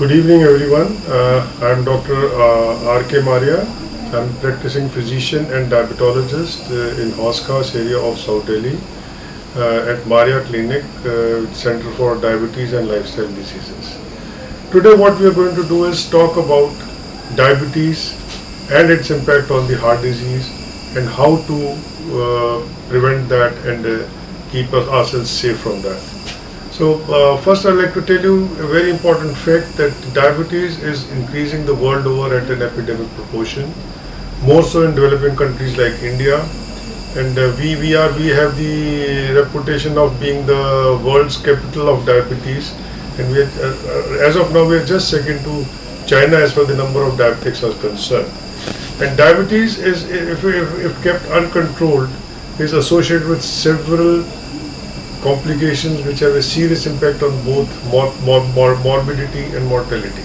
Good evening, everyone. I'm Dr. R.K. Marya. I'm practicing physician and diabetologist in Hoskas area of South Delhi at Marya Clinic, Center for Diabetes and Lifestyle Diseases. Today, what we are going to do is talk about diabetes and its impact on the heart disease and how to prevent that and keep ourselves safe from that. So first I'd like to tell you a very important fact that diabetes is increasing the world over at an epidemic proportion, more so in developing countries like India, and we have the reputation of being the world's capital of diabetes, and as of now we are just second to China as far as the number of diabetics are concerned. And diabetes is, if kept uncontrolled, is associated with several complications which have a serious impact on both morbidity and mortality.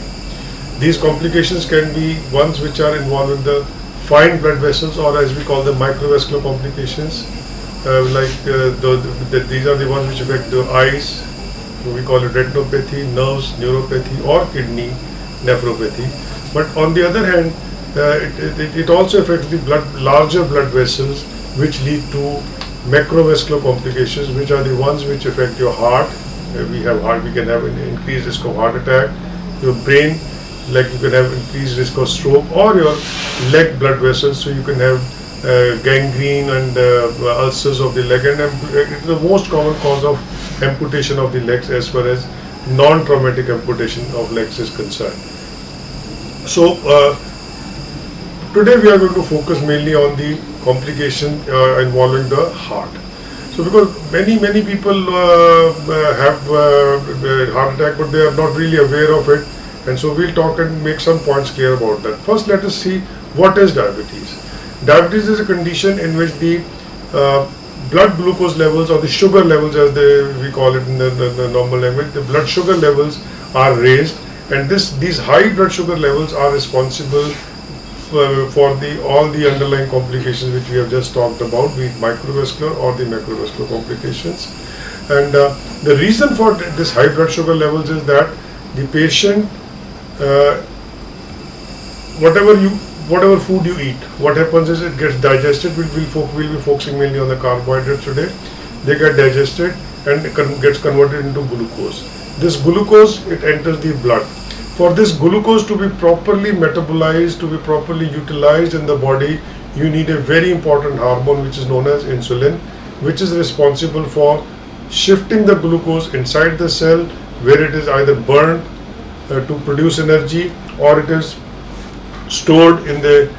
These complications can be ones which are involving the fine blood vessels, or as we call them, microvascular complications. These are the ones which affect the eyes, we call it retinopathy, nerves, neuropathy, or kidney nephropathy. But on the other hand, it also affects the larger blood vessels, which lead to macrovascular complications, which are the ones which affect your heart. We can have an increased risk of heart attack. Your brain, like you can have increased risk of stroke, or your leg blood vessels, so you can have gangrene and ulcers of the leg. And it's the most common cause of amputation of the legs as far as non-traumatic amputation of legs is concerned. So today we are going to focus mainly on the complication involving the heart. So because many people have heart attack, but they are not really aware of it, and so we'll talk and make some points clear about that. First, let us see what is diabetes. Diabetes is a condition in which the blood glucose levels, or the sugar levels as we call it in the normal language, the blood sugar levels are raised, and these high blood sugar levels are responsible for all the underlying complications which we have just talked about, be it microvascular or the macrovascular complications. And the reason for this high blood sugar levels is that the patient, whatever food you eat, what happens is it gets digested. We'll be focusing mainly on the carbohydrates today. They get digested and gets converted into glucose. This glucose, it enters the blood. For this glucose to be properly metabolized, to be properly utilized in the body, you need a very important hormone which is known as insulin, which is responsible for shifting the glucose inside the cell, where it is either burned to produce energy, or it is stored in the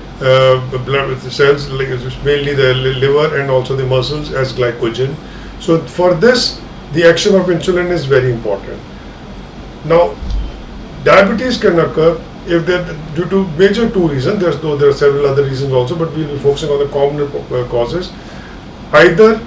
blood cells, like mainly the liver and also the muscles, as glycogen. So for this, the action of insulin is very important. Now, diabetes can occur if due to major two reasons. There are several other reasons also, but we will be focusing on the common causes. Either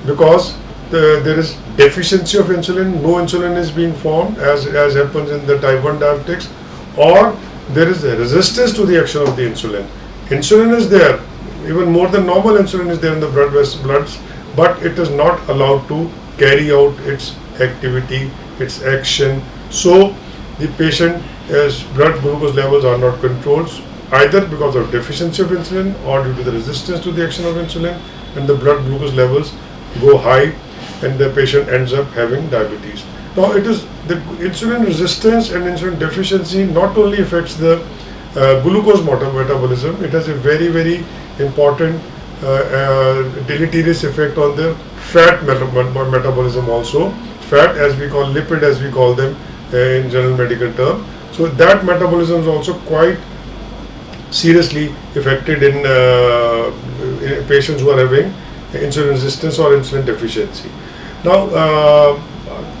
because there is deficiency of insulin, no insulin is being formed, as happens in the type 1 diabetics, or there is a resistance to the action of the insulin. Insulin is there, even more than normal insulin is there in the bloods, but it is not allowed to carry out its activity, its action. So the patient's blood glucose levels are not controlled, either because of deficiency of insulin or due to the resistance to the action of insulin, and the blood glucose levels go high, and the patient ends up having diabetes. Now, it is the insulin resistance and insulin deficiency not only affects the glucose metabolism, it has a very important deleterious effect on the fat metabolism also. Fat, as we call, lipid as we call them in general medical term. So that metabolism is also quite seriously affected in patients who are having insulin resistance or insulin deficiency. Now,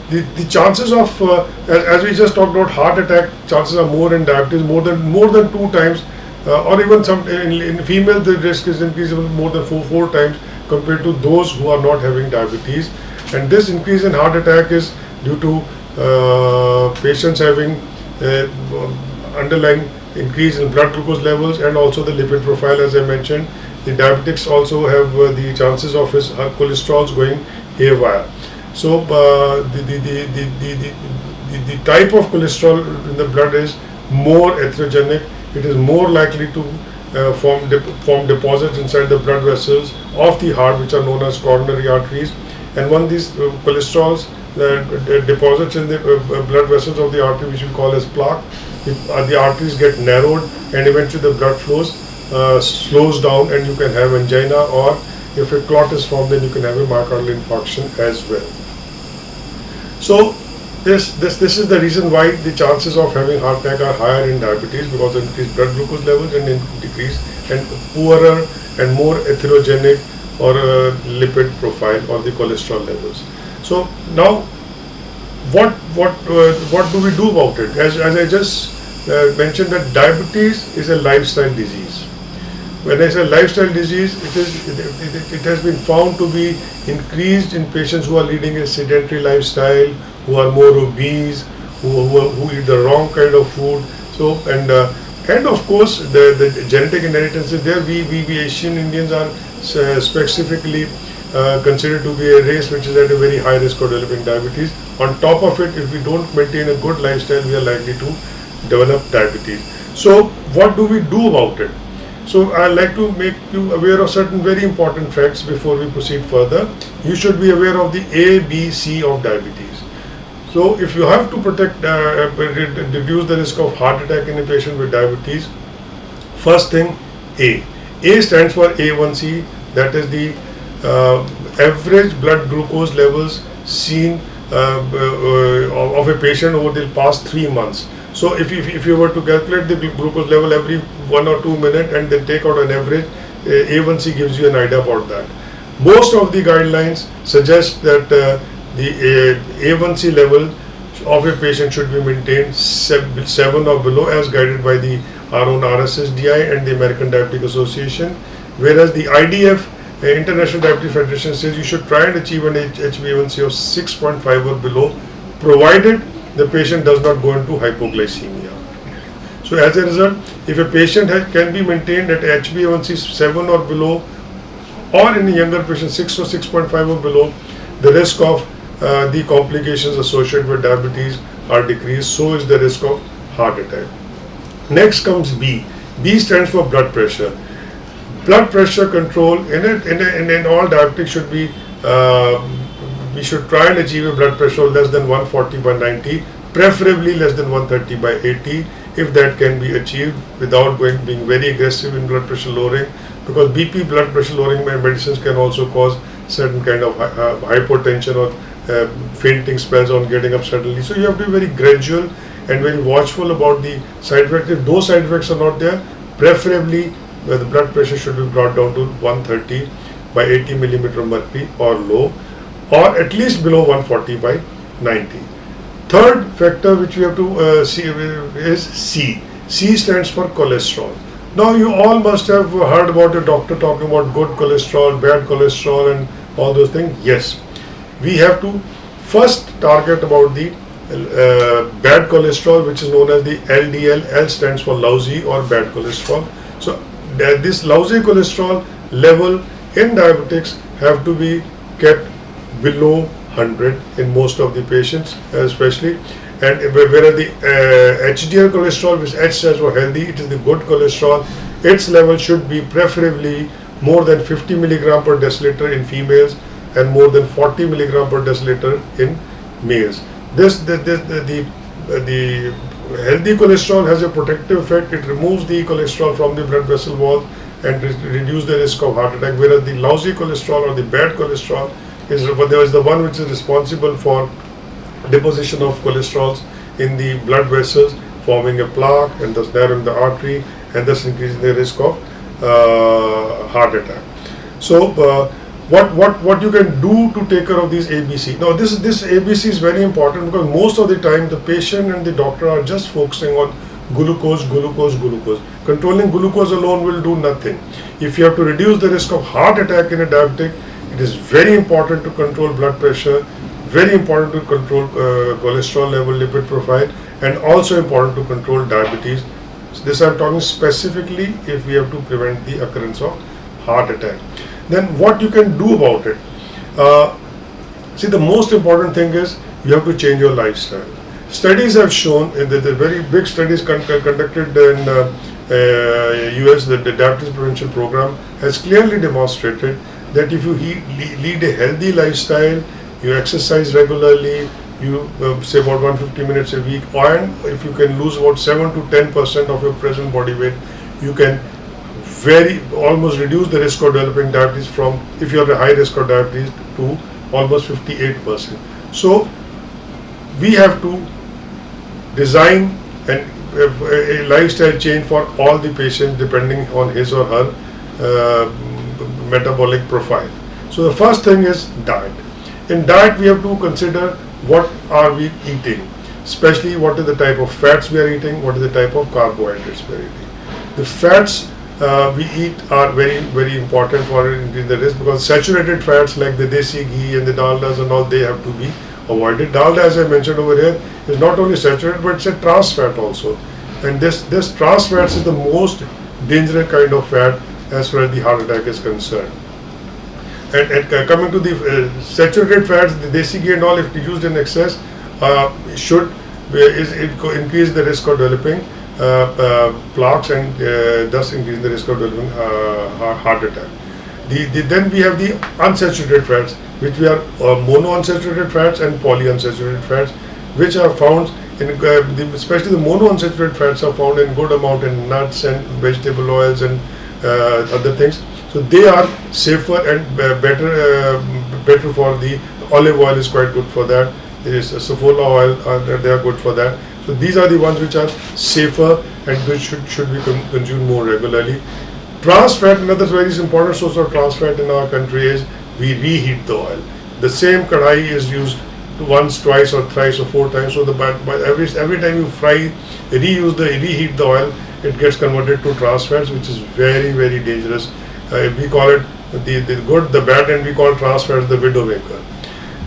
the chances of, as we just talked about, heart attack chances are more in diabetes, more than 2 times, or even some in female the risk is increased more than four times compared to those who are not having diabetes. And this increase in heart attack is due to patients having underlying increase in blood glucose levels and also the lipid profile, as I mentioned. The diabetics also have the chances of his cholesterol going haywire. So the type of cholesterol in the blood is more atherogenic. It is more likely to form deposits inside the blood vessels of the heart, which are known as coronary arteries. And when these cholesterols deposits in the blood vessels of the artery, which we call as plaque, the arteries get narrowed, and eventually the blood flows slows down, and you can have angina, or if a clot is formed, then you can have a myocardial infarction as well. So this is the reason why the chances of having heart attack are higher in diabetes, because of increased blood glucose levels and decreased and poorer and more atherogenic or lipid profile or the cholesterol levels. So now, what do we do about it? As I just mentioned, that diabetes is a lifestyle disease. When I say lifestyle disease, it has been found to be increased in patients who are leading a sedentary lifestyle, who are more obese, who eat the wrong kind of food. So and of course the genetic inheritance is there. We Asian Indians are specifically considered to be a race which is at a very high risk of developing diabetes. On top of it, if we don't maintain a good lifestyle, we are likely to develop diabetes. So what do we do about it? So I'd like to make you aware of certain very important facts before we proceed further. You should be aware of the A, B, C of diabetes. So if you have to reduce the risk of heart attack in a patient with diabetes, first thing, A. A stands for A1C, that is the average blood glucose levels seen of a patient over the past 3 months. So if you were to calculate the glucose level every 1 or 2 minutes and then take out an average, A1C gives you an idea about that. Most of the guidelines suggest that the A1C level of a patient should be maintained 7 or below, as guided by our own RSSDI and the American Diabetic Association, whereas the IDF, International Diabetes Federation, says you should try and achieve an HbA1c of 6.5 or below, provided the patient does not go into hypoglycemia. So as a result, if a patient can be maintained at HbA1c 7 or below, or in a younger patient 6 or 6.5 or below, the risk of the complications associated with diabetes are decreased. So is the risk of heart attack. Next comes B. B stands for blood pressure. Blood pressure control in all diabetics should be, we should try and achieve a blood pressure of less than 140/90, preferably less than 130/80, if that can be achieved without being very aggressive in blood pressure lowering, because BP, blood pressure lowering medicines, can also cause certain kind of hypotension or fainting spells on getting up suddenly. So you have to be very gradual and very watchful about the side effects. If those side effects are not there, preferably the blood pressure should be brought down to 130/80 millimeter mercury or low, or at least below 140/90. Third factor which we have to see is C. C stands for cholesterol. Now you all must have heard about a doctor talking about good cholesterol, bad cholesterol and all those things. Yes, we have to first target about the bad cholesterol, which is known as the LDL. L stands for lousy or bad cholesterol. So this lousy cholesterol level in diabetics have to be kept below 100 in most of the patients, especially. And whereas the HDL cholesterol, which H stands for healthy, it is the good cholesterol. Its level should be preferably more than 50 milligram per deciliter in females and more than 40 milligram per deciliter in males. The healthy cholesterol has a protective effect. It removes the cholesterol from the blood vessel wall and reduce the risk of heart attack. Whereas the lousy cholesterol or the bad cholesterol is the one which is responsible for deposition of cholesterols in the blood vessels, forming a plaque and thus narrowing the artery and thus increasing the risk of heart attack. So what you can do to take care of these ABC? Now this ABC is very important, because most of the time the patient and the doctor are just focusing on glucose. Controlling glucose alone will do nothing. If you have to reduce the risk of heart attack in a diabetic, it is very important to control blood pressure, very important to control cholesterol level, lipid profile, and also important to control diabetes. So this I am talking specifically if we have to prevent the occurrence of heart attack. Then what you can do about it? See, the most important thing is you have to change your lifestyle. Studies have shown that the very big studies conducted in US, the Diabetes Prevention Program has clearly demonstrated that if you lead a healthy lifestyle, you exercise regularly, you say about 150 minutes a week, and if you can lose about 7 to 10% of your present body weight, you can almost reduce the risk of developing diabetes from, if you have a high risk of diabetes, to almost 58%. So we have to design a lifestyle change for all the patients depending on his or her metabolic profile. So the first thing is diet. In diet, we have to consider what are we eating, especially what is the type of fats we are eating, what is the type of carbohydrates we are eating. The fats we eat are very important for increasing the risk, because saturated fats like the desi ghee and the daldas and all, they have to be avoided. Dalda, as I mentioned over here, is not only saturated but it's a trans fat also, and this trans fats is the most dangerous kind of fat as far as the heart attack is concerned. And coming to the saturated fats, the desi ghee and all, if used in excess, should increase the risk of developing plaques and thus increase the risk of developing heart attack. Then we have the unsaturated fats, which we are monounsaturated fats and polyunsaturated fats, which are found in especially the monounsaturated fats are found in good amount in nuts and vegetable oils and other things. So they are safer and better for the olive oil is quite good for that. There is safflower oil, they are good for that. So these are the ones which are safer and which should be consumed more regularly. Trans fat, another very important source of trans fat in our country is we reheat the oil. The same kadai is used once, twice, or thrice, or 4 times. So every time you reheat the oil, it gets converted to trans fats, which is very dangerous. We call it the good, the bad, and we call trans fats the widowmaker.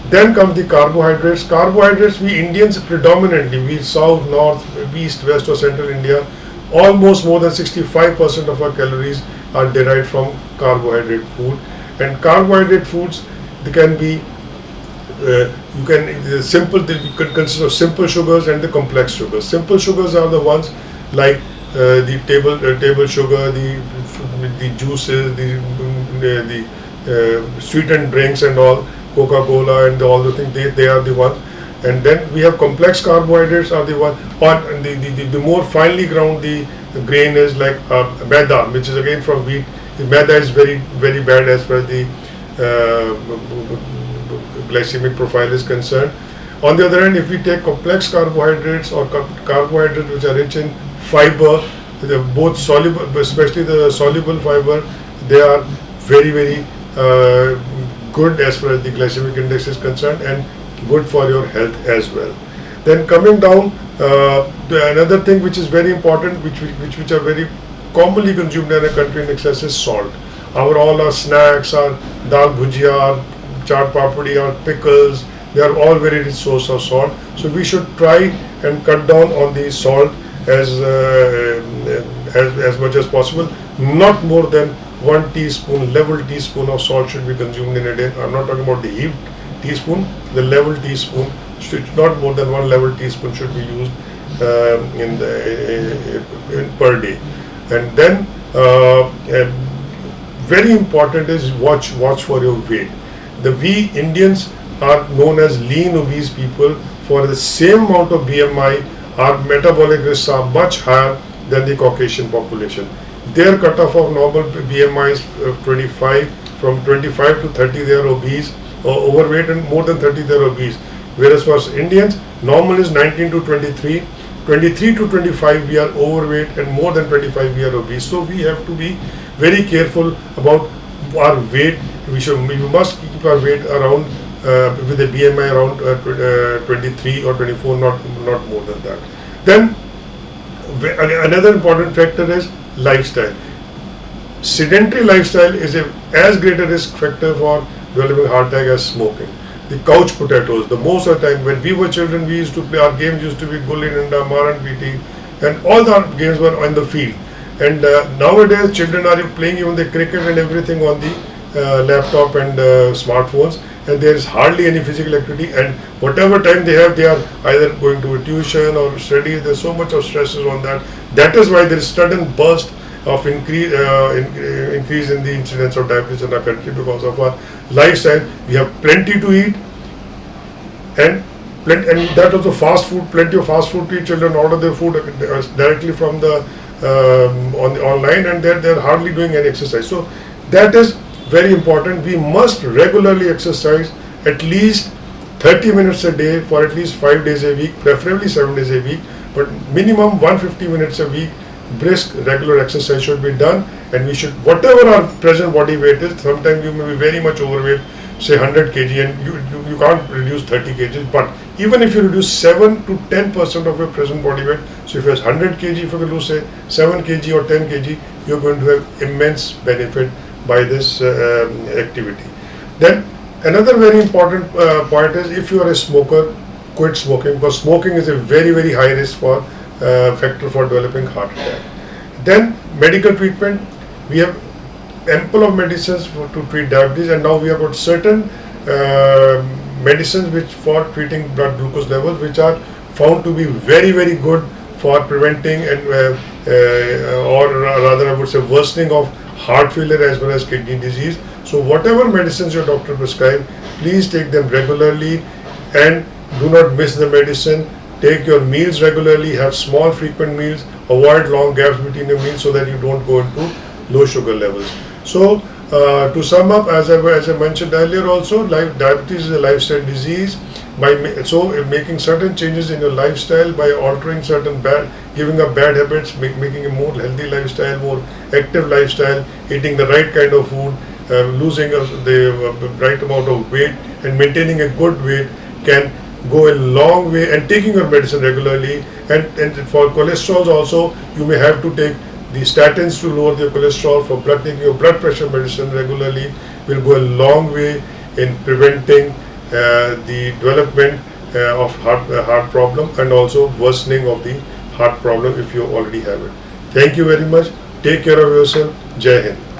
Then comes the carbohydrates. Carbohydrates, we Indians predominantly, we south, north, east, west, or central India, almost more than 65% of our calories are derived from carbohydrate food. And carbohydrate foods, they can be they could consist of simple sugars and the complex sugars. Simple sugars are the ones like the table sugar, the juices, the sweetened drinks and all, Coca-Cola and all the things, they are the ones. And then we have complex carbohydrates are the one, or the more finely ground the grain is like maida, which is again from wheat. The maida is very bad as far as the glycemic profile is concerned. On the other hand, if we take complex carbohydrates or carbohydrates which are rich in fiber, both soluble, especially the soluble fiber, they are very good as far as the glycemic index is concerned and good for your health as well. Then coming down, another thing which is very important, which are very commonly consumed in a country in excess is salt. All our snacks, our dal bhujia, our chaat papdi, our pickles, they are all very rich source of salt. So we should try and cut down on the salt as much as possible. Not more than 1 teaspoon, level teaspoon of salt should be consumed in a day. I'm not talking about the heaped teaspoon. The level teaspoon should not more than 1 level teaspoon should be used per day. And then very important is watch for your weight. We Indians are known as lean obese people. For the same amount of BMI, our metabolic risks are much higher than the Caucasian population. Their cutoff of normal BMI is 25. From 25 to 30 they are obese or overweight, and more than 30 they are obese. Whereas for Indians, normal is 19 to 23. 23 to 25 we are overweight, and more than 25 we are obese. So we have to be very careful about our weight. We must keep our weight around with a BMI around 23 or 24, not more than that. Then another important factor is lifestyle. Sedentary lifestyle is as great a risk factor for developing heart attack as smoking. The couch potatoes, the most of the time when we were children, we used to play, our games used to be Gulli Danda, Maran PT, and all the games were on the field. And nowadays children are playing even the cricket and everything on the laptop and smartphones. and there is hardly any physical activity, and whatever time they have, they are either going to a tuition or study. There's so much of stresses on that. That is why there is sudden burst of increase in the incidence of diabetes in our country because of our lifestyle. We have plenty to eat, and that also fast food, plenty of fast food to eat. Children order their food directly from the online, and they're hardly doing any exercise. So that is very important. We must regularly exercise at least 30 minutes a day for at least 5 days a week, preferably 7 days a week, but minimum 150 minutes a week. Brisk regular exercise should be done, and we should, whatever our present body weight is, sometimes you may be very much overweight, say 100 kg, and you can't reduce 30 kg, but even if you reduce 7 to 10% of your present body weight, so if it's 100 kg, if you can lose say 7 kg or 10 kg, you're going to have immense benefit by this activity. Then another very important point is, if you are a smoker, quit smoking, because smoking is a very, very high risk for factor for developing heart attack. Then medical treatment, we have ample of medicines to treat diabetes, and now we have got certain medicines which for treating blood glucose levels, which are found to be very, very good for preventing and or rather I would say worsening of heart failure as well as kidney disease. So whatever medicines your doctor prescribe, please take them regularly and do not miss the medicine. Take your meals regularly, have small frequent meals, avoid long gaps between your meals so that you don't go into low sugar levels. So to sum up, as I mentioned earlier also, diabetes is a lifestyle disease. Making certain changes in your lifestyle, by altering certain giving up bad habits, making a more healthy lifestyle, more active lifestyle, eating the right kind of food, losing the right amount of weight and maintaining a good weight can go a long way, and taking your medicine regularly, and for cholesterol also you may have to take the statins to lower your cholesterol. For taking your blood pressure medicine regularly will go a long way in preventing the development of heart problem, and also worsening of the heart problem if you already have it. Thank you very much. Take care of yourself. Jai Hind.